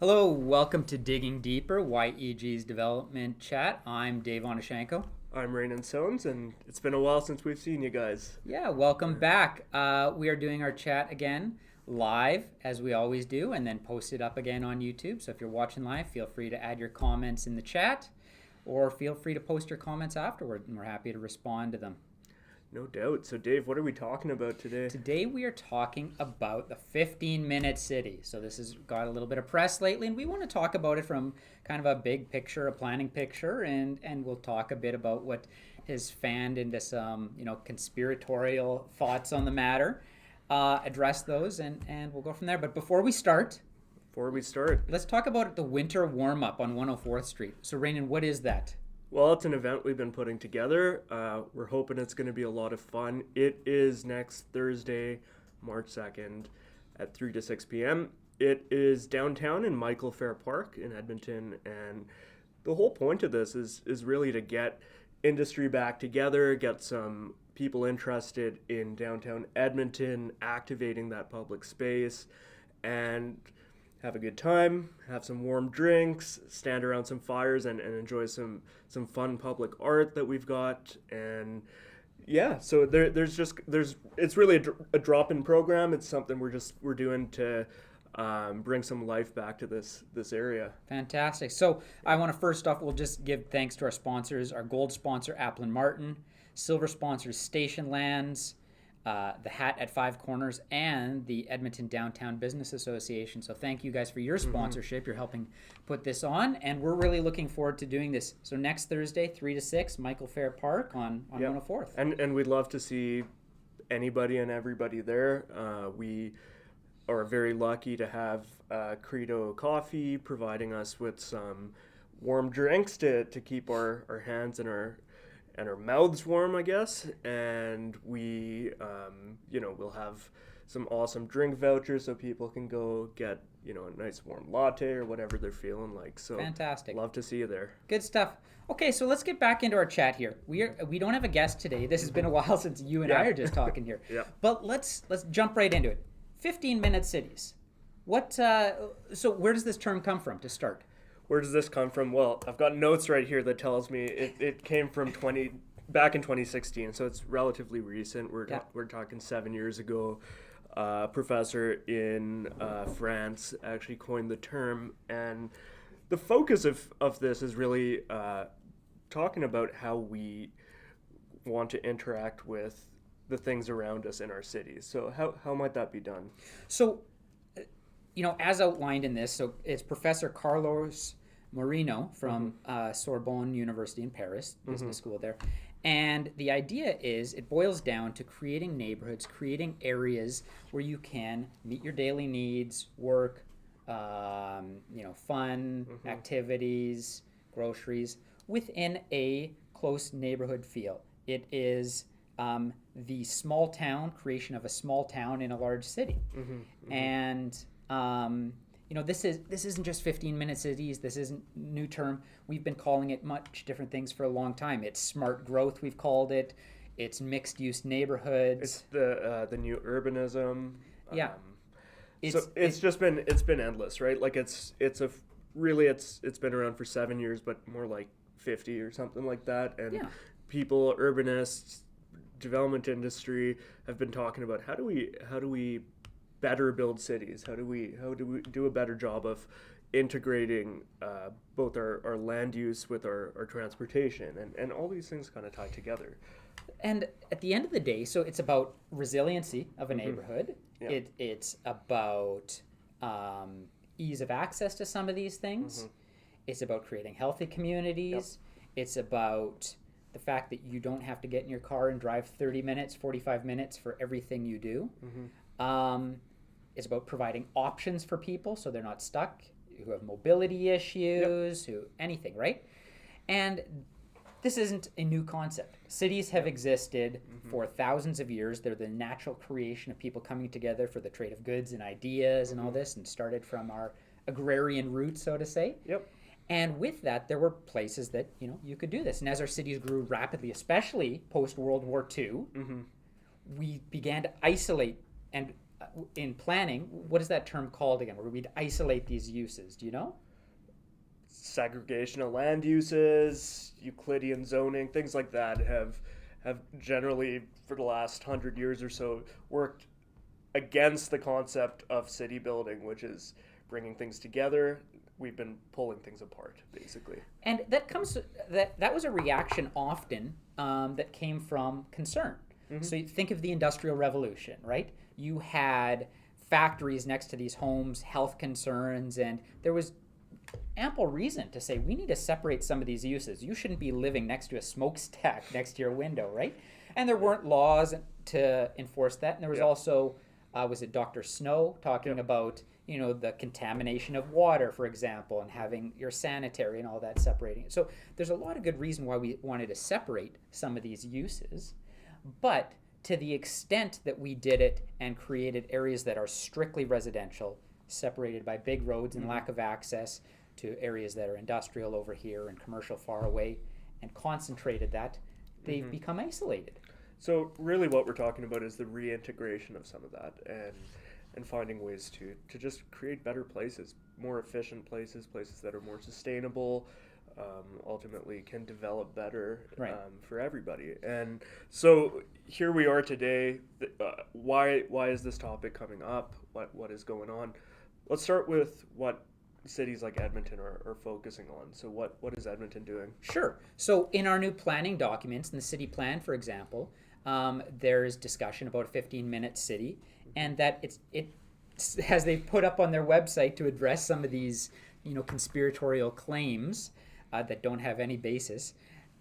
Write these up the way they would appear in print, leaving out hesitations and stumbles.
Hello, welcome to Digging Deeper, YEG's development chat. I'm Dave Onashenko. I'm Ranon, and it's been a while since we've seen you guys. Yeah, welcome back. We are doing our chat again live, as we always do, and then post it up again on YouTube. So if you're watching live, feel free to add your comments in the chat, or feel free to post your comments afterward, and we're happy to respond to them. No doubt. So, Dave, what are we talking about today? Today we are talking about the 15-minute city. So this has got a little bit of press lately, and we want to talk about it from kind of a big picture, a planning picture, and we'll talk a bit about what has fanned into some, conspiratorial thoughts on the matter. Address those, and we'll go from there. But before we start, let's talk about the winter warm-up on 104th Street. So, Ranon, what is that? Well, it's an event we've been putting together. We're hoping it's going to be a lot of fun. It is next Thursday, March 2nd at 3 to 6 p.m. It is downtown in Michael Fair Park in Edmonton, and the whole point of this is really to get industry back together, get some people interested in downtown Edmonton, activating that public space, and have a good time, have some warm drinks, stand around some fires, and enjoy some fun public art that we've got. And yeah, so it's really a drop-in program. It's something we're doing to bring some life back to this area. Fantastic. So I want to first off, we'll just give thanks to our sponsors, our gold sponsor, Applin Martin, silver sponsors, Station Lands, the Hat at Five Corners, and the Edmonton Downtown Business Association. So thank you guys for your sponsorship. You're helping put this on, and we're really looking forward to doing this. So next Thursday, 3 to 6, Michael Fair Park on 104th. And we'd love to see anybody and everybody there. We are very lucky to have Credo Coffee providing us with some warm drinks to keep our hands and our mouths warm, I guess. And we, we'll have some awesome drink vouchers so people can go get, a nice warm latte or whatever they're feeling like. So fantastic. Love to see you there. Good stuff. Okay, so let's get back into our chat here. We don't have a guest today. This has been a while since you and I are just talking here. Yeah. But let's jump right into it. 15-minute cities. So where does this term come from to start? Where does this come from? Well, I've got notes right here that tells me it came from back in 2016, so it's relatively recent. We're talking 7 years ago. A professor in France actually coined the term, and the focus of this is really talking about how we want to interact with the things around us in our cities. So how might that be done? So, as outlined in this, so it's Professor Carlos Moreno from Sorbonne University in Paris, business school there. And the idea is it boils down to creating neighborhoods, creating areas where you can meet your daily needs, work, fun, activities, groceries, within a close neighborhood feel. It is the small town, creation of a small town in a large city. And this isn't just 15-minute cities. This isn't a new term. We've been calling it much different things for a long time. It's smart growth, we've called it. It's mixed-use neighborhoods. It's the new urbanism. Yeah. It's been endless, right? Like it's been around for 7 years, but more like 50 or something like that. And people, urbanists, development industry have been talking about how do we better build cities? How do we do a better job of integrating both our land use with our transportation, and all these things kind of tie together. And at the end of the day, so it's about resiliency of a neighborhood. Yeah. It's about ease of access to some of these things. It's about creating healthy communities. It's about the fact that you don't have to get in your car and drive 30 minutes, 45 minutes for everything you do. It's about providing options for people so they're not stuck, who have mobility issues, who anything, right? And this isn't a new concept. Cities have existed for thousands of years. They're the natural creation of people coming together for the trade of goods and ideas and all this, and started from our agrarian roots, so to say. And with that, there were places that, you could do this. And as our cities grew rapidly, especially post-World War II, we began to isolate and in planning, what is that term called again, where we'd isolate these uses? Do you know? Segregation of land uses, Euclidean zoning, things like that have generally for the last 100 years or so worked against the concept of city building, which is bringing things together. We've been pulling things apart, basically. And that was a reaction often that came from concern. So you think of the Industrial Revolution, right? You had factories next to these homes, health concerns, and there was ample reason to say we need to separate some of these uses. You shouldn't be living next to a smokestack next to your window, right? And there weren't laws to enforce that. And there was also, was it Dr. Snow talking about, the contamination of water, for example, and having your sanitary and all that separating it. So there's a lot of good reason why we wanted to separate some of these uses. But to the extent that we did it and created areas that are strictly residential, separated by big roads and lack of access, to areas that are industrial over here and commercial far away, and concentrated that, they've become isolated. So really what we're talking about is the reintegration of some of that and finding ways to just create better places, more efficient places that are more sustainable, ultimately can develop better for everybody. And so here we are today. Why is this topic coming up? What is going on? Let's start with what cities like Edmonton are focusing on. So what is Edmonton doing? Sure. So in our new planning documents, in the city plan, for example, there's discussion about a 15-minute city, and that it as they've put up on their website to address some of these conspiratorial claims that don't have any basis.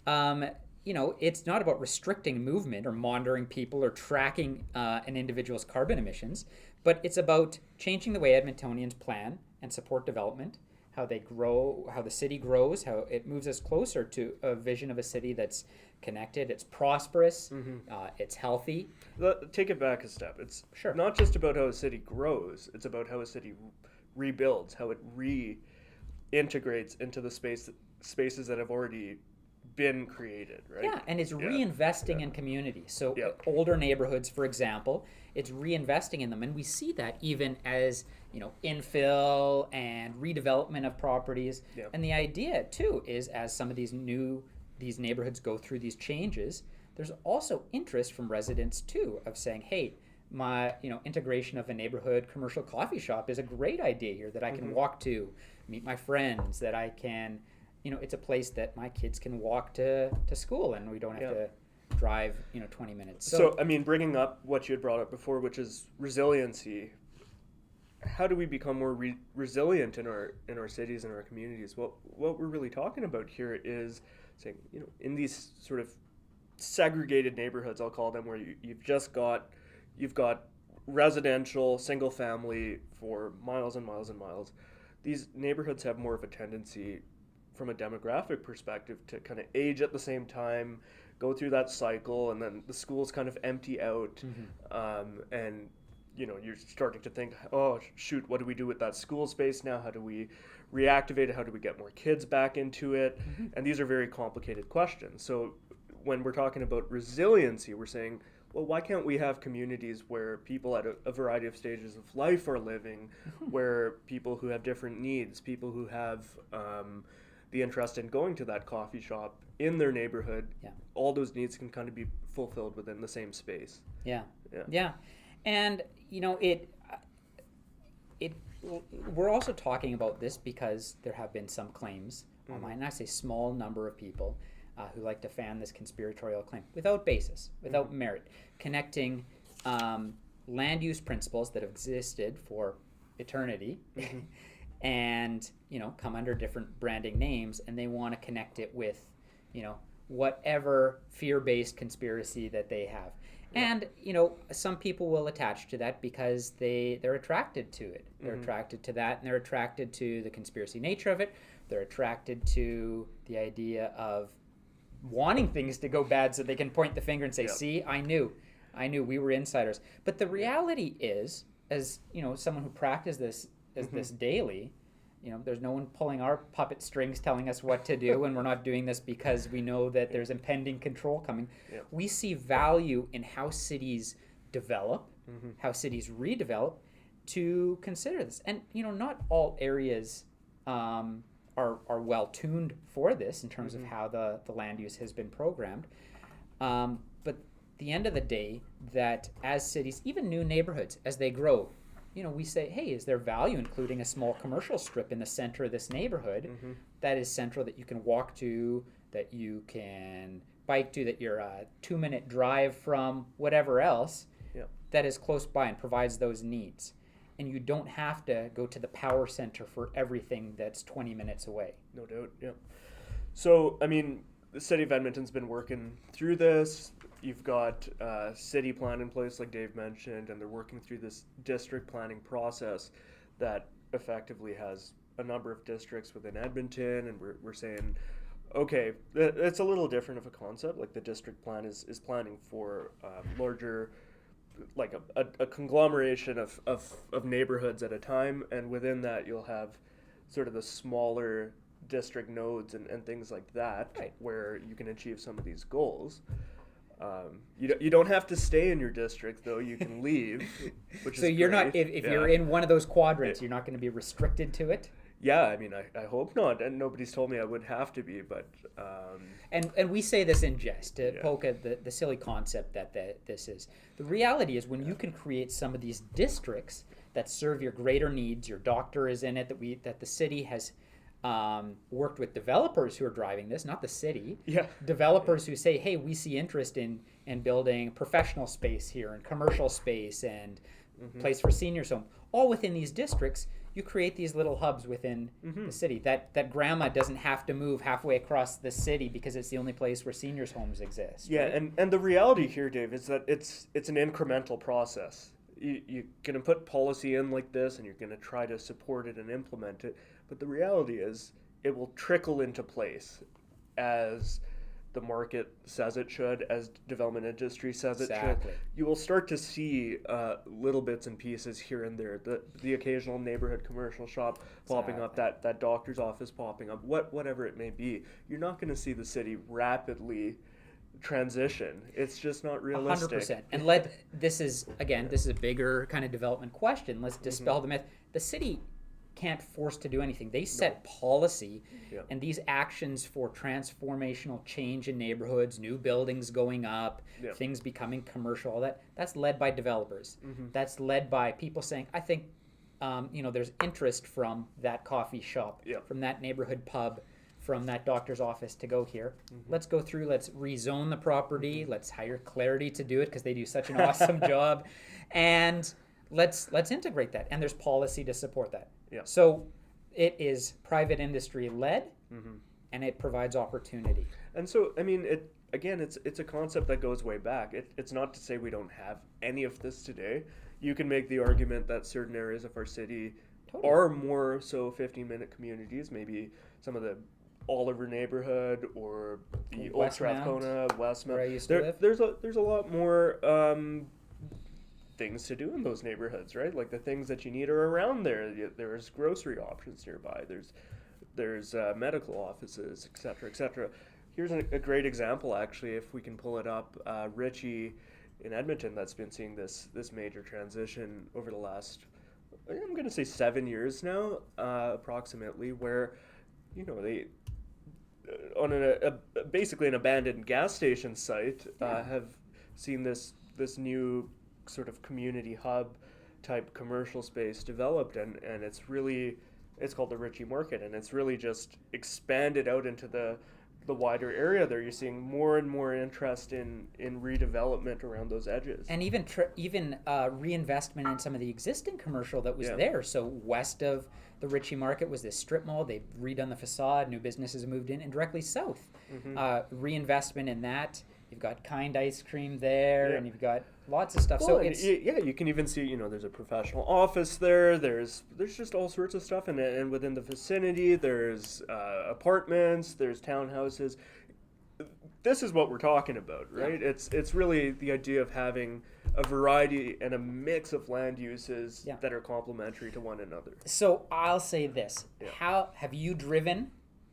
It's not about restricting movement or monitoring people or tracking an individual's carbon emissions, but it's about changing the way Edmontonians plan and support development, how they grow, how the city grows, how it moves us closer to a vision of a city that's connected, it's prosperous, it's healthy. Take it back a step. It's Sure. not just about how a city grows, it's about how a city rebuilds, how it reintegrates into the spaces that have already been created, right? Yeah, and it's reinvesting in community. So older neighborhoods, for example, it's reinvesting in them, and we see that even as infill and redevelopment of properties. And the idea too is, as some of these neighborhoods go through these changes, there's also interest from residents too of saying, hey, my integration of a neighborhood commercial coffee shop is a great idea here that I can walk to, meet my friends, that I can it's a place that my kids can walk to school, and we don't have to drive 20 minutes. So I mean, bringing up what you had brought up before, which is resiliency, how do we become more resilient in our cities and our communities? What we're really talking about here is saying, in these sort of segregated neighborhoods, I'll call them, where you've got residential single family for miles and miles and miles. These neighborhoods have more of a tendency from a demographic perspective to kind of age at the same time, go through that cycle, and then the schools kind of empty out, and you're starting to think, oh shoot, what do we do with that school space now? How do we reactivate it? How do we get more kids back into it? And these are very complicated questions. So when we're talking about resiliency, we're saying, well, why can't we have communities where people at a variety of stages of life are living, where people who have different needs, people who have the interest in going to that coffee shop in their neighborhood, all those needs can kind of be fulfilled within the same space. Yeah. And we're also talking about this because there have been some claims online, and I say small number of people who like to fan this conspiratorial claim without basis, without merit, connecting land use principles that have existed for eternity and come under different branding names, and they want to connect it with whatever fear-based conspiracy that they have. And some people will attach to that because they're attracted to it. They're attracted to that, and they're attracted to the conspiracy nature of it. They're attracted to the idea of wanting things to go bad so they can point the finger and say, see, I knew we were insiders. But the reality is, as someone who practices this daily, there's no one pulling our puppet strings telling us what to do, and we're not doing this because we know that there's impending control coming. We see value in how cities develop, how cities redevelop, to consider this. And not all areas are well tuned for this in terms of how the land use has been programmed. But the end of the day, that as cities, even new neighborhoods, as they grow, we say, hey, is there value including a small commercial strip in the center of this neighborhood that is central, that you can walk to, that you can bike to, that you're a 2-minute drive from whatever else that is close by and provides those needs. And you don't have to go to the power center for everything that's 20 minutes away. No doubt, yeah. So, I mean, the city of Edmonton's been working through this. You've got a city plan in place, like Dave mentioned, and they're working through this district planning process that effectively has a number of districts within Edmonton, and we're saying, okay, it's a little different of a concept. Like the district plan is planning for larger, like a conglomeration of neighborhoods at a time, and within that you'll have sort of the smaller district nodes and things like that, where you can achieve some of these goals. You don't have to stay in your district, though. You can leave, which so is you're great. Not if you're in one of those quadrants, you're not going to be restricted to it. Yeah, I mean, I hope not, and nobody's told me I would have to be, but and we say this in jest to poke at the silly concept that this is. The reality is, when you can create some of these districts that serve your greater needs, your doctor is in it, that the city has worked with developers who are driving this, not the city. Developers who say, hey, we see interest in building professional space here and commercial space and place for seniors home, all within these districts. You create these little hubs within the city that grandma doesn't have to move halfway across the city because it's the only place where seniors homes exist. Yeah, right? and the reality here, Dave, is that it's an incremental process. You're going to put policy in like this, and you're going to try to support it and implement it. But the reality is it will trickle into place as the market says it should, as development industry says it should. You will start to see little bits and pieces here and there. The occasional neighborhood commercial shop popping up, that doctor's office popping up, whatever it may be. You're not going to see the city rapidly transition. It's just not realistic. 100%. And this is a bigger kind of development question. Let's dispel the myth. The city can't force to do anything. They set policy, and these actions for transformational change in neighborhoods, new buildings going up, things becoming commercial, all that's led by developers. That's led by people saying, I think there's interest from that coffee shop, from that neighborhood pub, from that doctor's office to go here. Let's go through, let's rezone the property, let's hire Clarity to do it because they do such an awesome job, and let's integrate that. And there's policy to support that. So it is private industry led, and it provides opportunity. And so, I mean, it's a concept that goes way back. It's not to say we don't have any of this today. You can make the argument that certain areas of our city are more so 15-minute communities, maybe some of the Oliver neighborhood or the Old Strathcona, Westmount. Where I used to live. There's a lot more things to do in those neighborhoods, right? Like the things that you need are around there. There's grocery options nearby. There's medical offices, et cetera, et cetera. Here's a great example, actually, if we can pull it up. Ritchie in Edmonton, that's been seeing this major transition over the last, I'm going to say 7 years now, approximately, where, they on basically an abandoned gas station site have seen this new sort of community hub type commercial space developed, and it's called the Ritchie Market, and it's really just expanded out into the wider area there. You're seeing more and more interest in redevelopment around those edges, and even reinvestment in some of the existing commercial that was there. So west of the Ritchie Market was this strip mall. They've redone the facade, new businesses moved in, and directly south, reinvestment in that. You've got Kind Ice Cream there, and you've got lots of stuff. Well, so it's you can even see there's a professional office there. There's just all sorts of stuff, and within the vicinity there's apartments, there's townhouses. This is what we're talking about, right? It's really the idea of having a variety and a mix of land uses that are complementary to one another. So I'll say this: how have you driven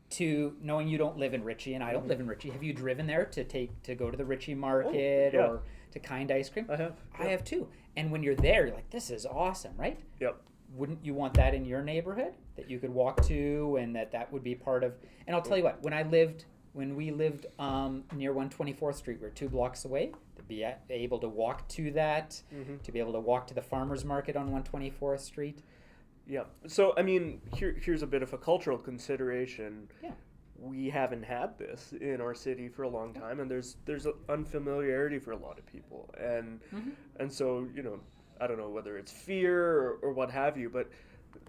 to knowing you don't live in Ritchie and I don't live in Ritchie. Have you driven there to go to the Ritchie market yeah. or to Kind Ice Cream? I have. I have too. And when you're there, you're like, this is awesome, right? Yep. Wouldn't you want that in your neighborhood that you could walk to, and that would be part of? And I'll tell you what, when we lived near 124th Street, we're 2 blocks away. To be able to walk to that, to be able to walk to the farmers market on 124th Street. Yeah. So I mean, here's a bit of a cultural consideration. Yeah. We haven't had this in our city for a long time, and there's an unfamiliarity for a lot of people, and so I don't know whether it's fear or what have you, but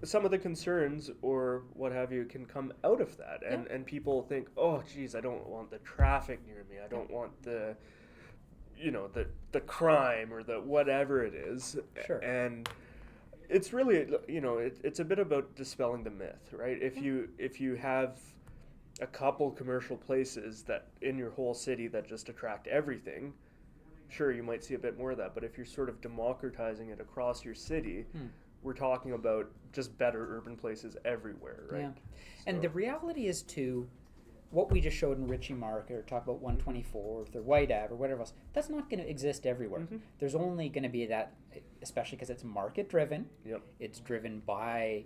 some of the concerns or what have you can come out of that, and people think, oh geez, I don't want the traffic near me, I don't want the the crime or the whatever it is. Sure. And it's really it's a bit about dispelling the myth, right? If you have a couple commercial places that in your whole city that just attract everything, sure, you might see a bit more of that. But if you're sort of democratizing it across your city, we're talking about just better urban places everywhere, right? Yeah. And the reality is too, what we just showed in Ritchie Market or talk about 124th or White Ave or whatever else, that's not going to exist everywhere. There's only going to be that, especially because it's market driven. Yep. It's driven by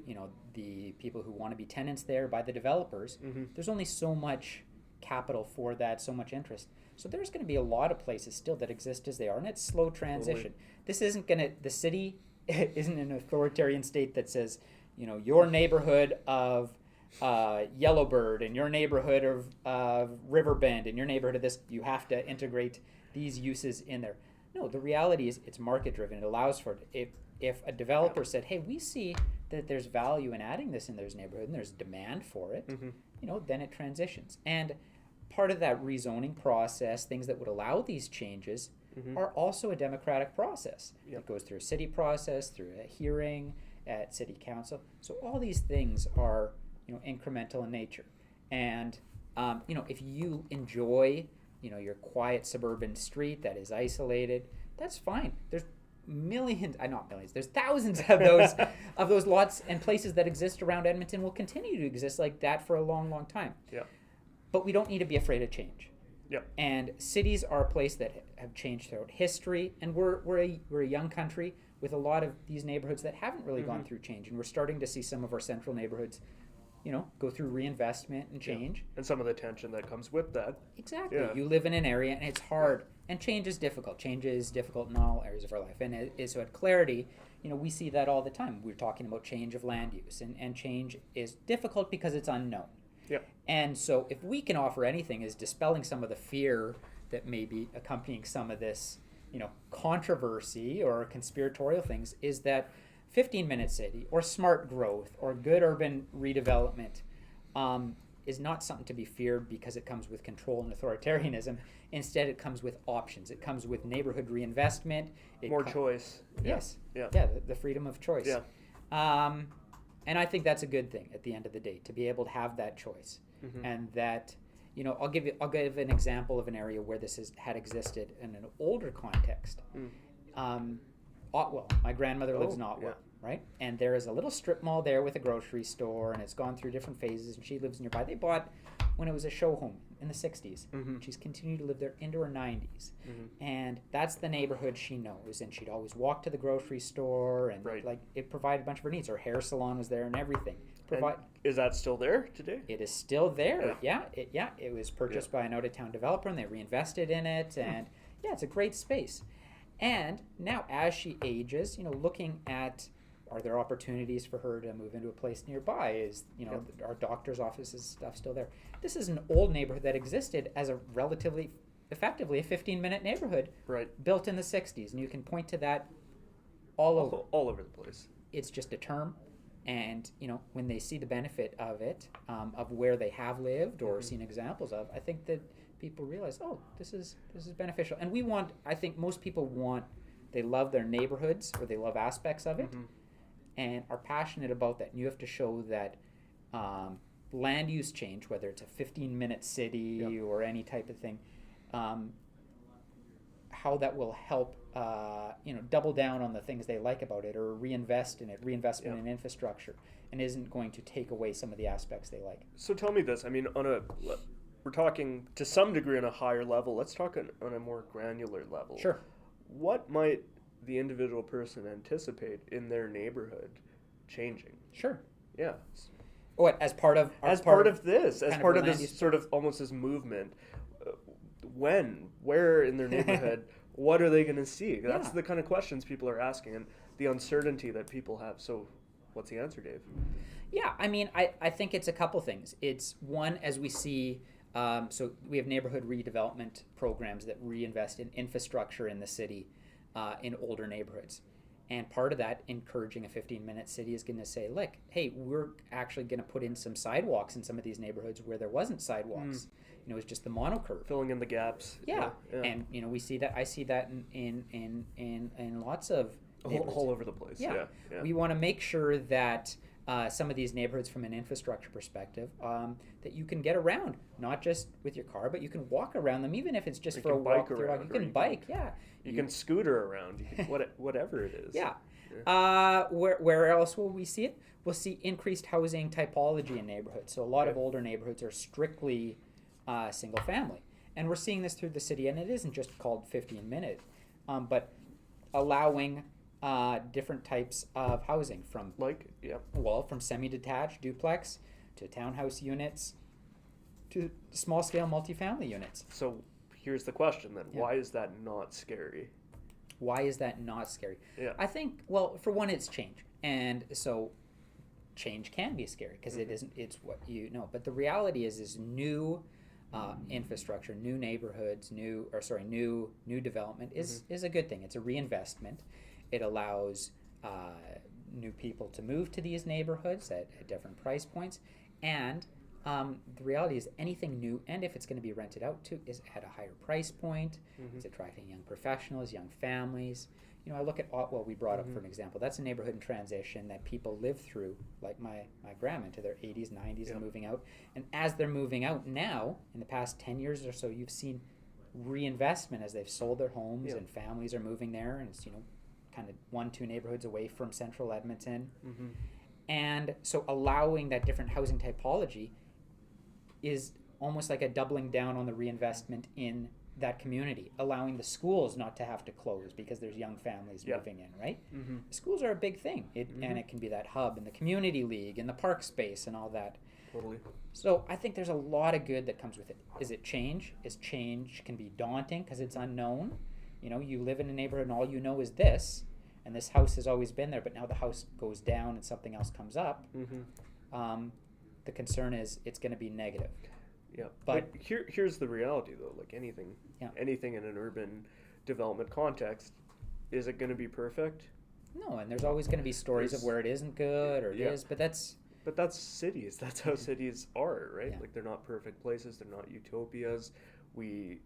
the people who want to be tenants there, by the developers. There's only so much capital for that, so much interest. So there's going to be a lot of places still that exist as they are, and it's slow transition. This isn't going to, the city isn't an authoritarian state that says, your neighborhood of Yellowbird and your neighborhood of Riverbend and your neighborhood of this, you have to integrate these uses in there. No, the reality is it's market driven. It allows for it. If a developer said, hey, we see that there's value in adding this in this neighborhood and there's demand for it, then it transitions. And part of that rezoning process, things that would allow these changes, are also a democratic process. It goes through a city process, through a hearing at city council. So all these things are incremental in nature. And if you enjoy your quiet suburban street that is isolated, that's fine. There's there's thousands of those lots and places that exist around Edmonton, will continue to exist like that for a long, long time. Yeah. But we don't need to be afraid of change. Yep. And cities are a place that have changed throughout history, and we're a young country with a lot of these neighborhoods that haven't really gone through change, and we're starting to see some of our central neighborhoods go through reinvestment and change. Yeah. And some of the tension that comes with that. Exactly. Yeah. You live in an area and it's hard, and change is difficult. Change is difficult in all areas of our life. And so at Clarity, we see that all the time. We're talking about change of land use, and change is difficult because it's unknown. Yeah. And so if we can offer anything, is dispelling some of the fear that may be accompanying some of this, controversy or conspiratorial things, is that 15-minute city or smart growth or good urban redevelopment is not something to be feared because it comes with control and authoritarianism. Instead, it comes with options. It comes with neighborhood reinvestment. More choice. Yes. Yeah. The freedom of choice. Yeah. And I think that's a good thing at the end of the day, to be able to have that choice. And that, I'll give an example of an area where this had existed in an older context. Otwell. My grandmother lives in Otwell, right? And there is a little strip mall there with a grocery store, and it's gone through different phases, and she lives nearby. They bought when it was a show home in the 60s. She's continued to live there into her 90s. And that's the neighborhood she knows, and she'd always walk to the grocery store, and it provided a bunch of her needs. Her hair salon was there and everything. And is that still there today? It is still there. It was purchased by an out-of-town developer, and they reinvested in it, and it's a great space. And now, as she ages, looking at, are there opportunities for her to move into a place nearby? Is, our doctor's offices stuff still there? This is an old neighborhood that existed as a effectively a 15-minute neighborhood, built in the 60s. And you can point to that all over the place. It's just a term. And, when they see the benefit of it, of where they have lived or seen examples of, I think that people realize, oh, this is beneficial. And I think most people they love their neighborhoods, or they love aspects of it, and are passionate about that. And you have to show that land use change, whether it's a 15-minute city or any type of thing, how that will help, double down on the things they like about it, or reinvest in it, reinvestment in infrastructure, and isn't going to take away some of the aspects they like. So tell me this. I mean, we're talking to some degree on a higher level. Let's talk on a more granular level. Sure. What might the individual person anticipate in their neighborhood changing? Sure. Yeah. What, as part of this sort of almost this movement? Where in their neighborhood? What are they going to see? That's the kind of questions people are asking, and the uncertainty that people have. So, what's the answer, Dave? Yeah, I mean, I think it's a couple things. It's one, as we see, so we have neighborhood redevelopment programs that reinvest in infrastructure in the city, in older neighborhoods. And part of that, encouraging a 15-minute city, is going to say, look, hey, we're actually going to put in some sidewalks in some of these neighborhoods where there wasn't sidewalks. It was just the monocurve. Filling in the gaps. Yeah. And, we see that. I see that in lots of neighborhoods. All over the place. Yeah. We want to make sure that some of these neighborhoods, from an infrastructure perspective, that you can get around, not just with your car, but you can walk around them, even if it's just for a walk. You can bike, You can scooter around, you can, whatever it is. Yeah. Where else will we see it? We'll see increased housing typology in neighborhoods. So a lot of older neighborhoods are strictly single family. And we're seeing this through the city, and it isn't just called 15-minute, but allowing different types of housing from from semi-detached duplex to townhouse units to small-scale multifamily units. So here's the question then: why is that not scary? Why is that not scary? Yeah. I think, well, for one, it's change, and so change can be scary because it isn't. It's what you know. But the reality is new infrastructure, new neighborhoods, new development is a good thing. It's a reinvestment. It allows new people to move to these neighborhoods at different price points. And the reality is anything new, and if it's going to be rented out to, is at a higher price point. It's attracting young professionals, young families. I look at Otwell, we brought up for an example. That's a neighborhood in transition that people live through, like my grandma, into their 80s, 90s and moving out. And as they're moving out now, in the past 10 years or so, you've seen reinvestment as they've sold their homes and families are moving there, and it's, kind of 1-2 neighborhoods away from central Edmonton. And so allowing that different housing typology is almost like a doubling down on the reinvestment in that community, allowing the schools not to have to close because there's young families moving in, right? The schools are a big thing, and it can be that hub and the community league and the park space and all that. Totally. So I think there's a lot of good that comes with it. Is it change? Change can be daunting because it's unknown. You live in a neighborhood and all you know is this, and this house has always been there, but now the house goes down and something else comes up. The concern is it's going to be negative. Yeah, but here's the reality though. Like anything in an urban development context, is it going to be perfect? No, and there's always going to be stories of where it isn't good or it is, but that's cities. That's how cities are, right? Like they're not perfect places. They're not utopias. We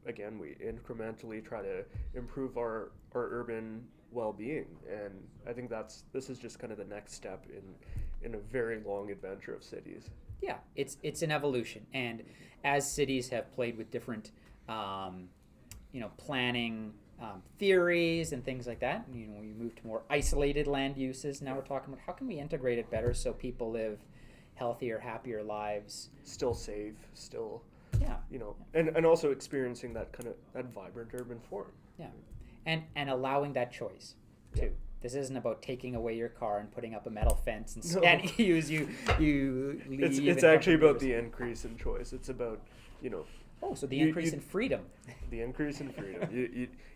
incrementally try to improve our urban well-being, and I think this is just kind of the next step in a very long adventure of cities. Yeah, it's an evolution, and as cities have played with different, planning theories and things like that, we move to more isolated land uses. Now we're talking about how can we integrate it better so people live healthier, happier lives, still safe, still and also experiencing that kind of that vibrant urban form. Yeah, and allowing that choice too. This isn't about taking away your car and putting up a metal fence and scanning you as you leave. It's actually about the increase in choice. It's about, so the increase in freedom. The increase in freedom.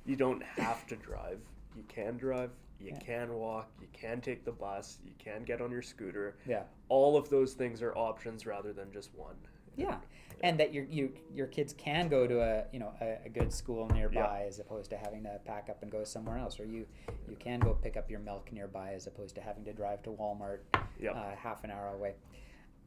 You don't have to drive. You can drive. You can walk. You can take the bus. You can get on your scooter. Yeah. All of those things are options rather than just one. Yeah. And that your kids can go to a good school nearby as opposed to having to pack up and go somewhere else, or you can go pick up your milk nearby as opposed to having to drive to Walmart half an hour away.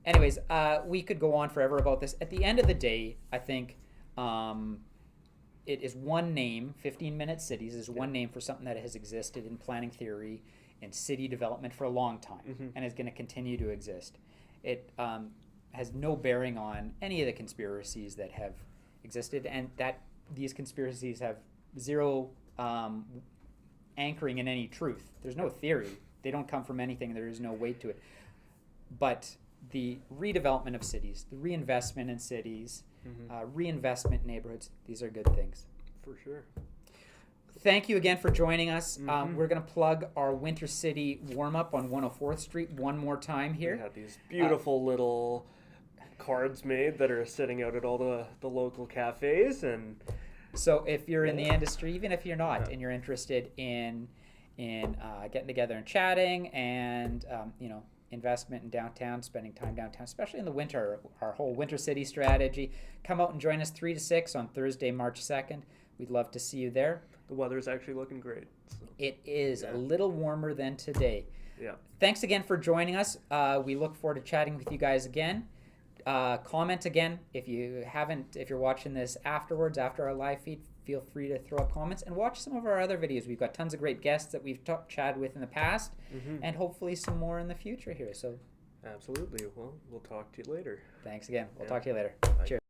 Anyways, we could go on forever about this. At the end of the day, I think it is one name. 15-minute cities is one name for something that has existed in planning theory and city development for a long time and is going to continue to exist. It has no bearing on any of the conspiracies that have existed, and that these conspiracies have zero anchoring in any truth. There's no theory. They don't come from anything. There is no weight to it. But the redevelopment of cities, the reinvestment in cities, reinvestment in neighborhoods, these are good things. For sure. Thank you again for joining us. We're going to plug our Winter City warm-up on 104th Street one more time here. We had these beautiful little cards made that are sitting out at all the local cafes. And so if you're in the industry, even if you're not, and you're interested in getting together and chatting and, investment in downtown, spending time downtown, especially in the winter, our whole Winter City strategy, come out and join us 3 to 6 on Thursday, March 2nd. We'd love to see you there. The weather's actually looking great. So. It is a little warmer than today. Yeah. Thanks again for joining us. We look forward to chatting with you guys again. Comment again if you're watching this afterwards, after our live feed. Feel free to throw up comments and watch some of our other videos. We've got tons of great guests that we've chatted with in the past, and hopefully some more in the future here. So, absolutely. Well, we'll talk to you later. Thanks again. We'll talk to you later. Bye. Cheers.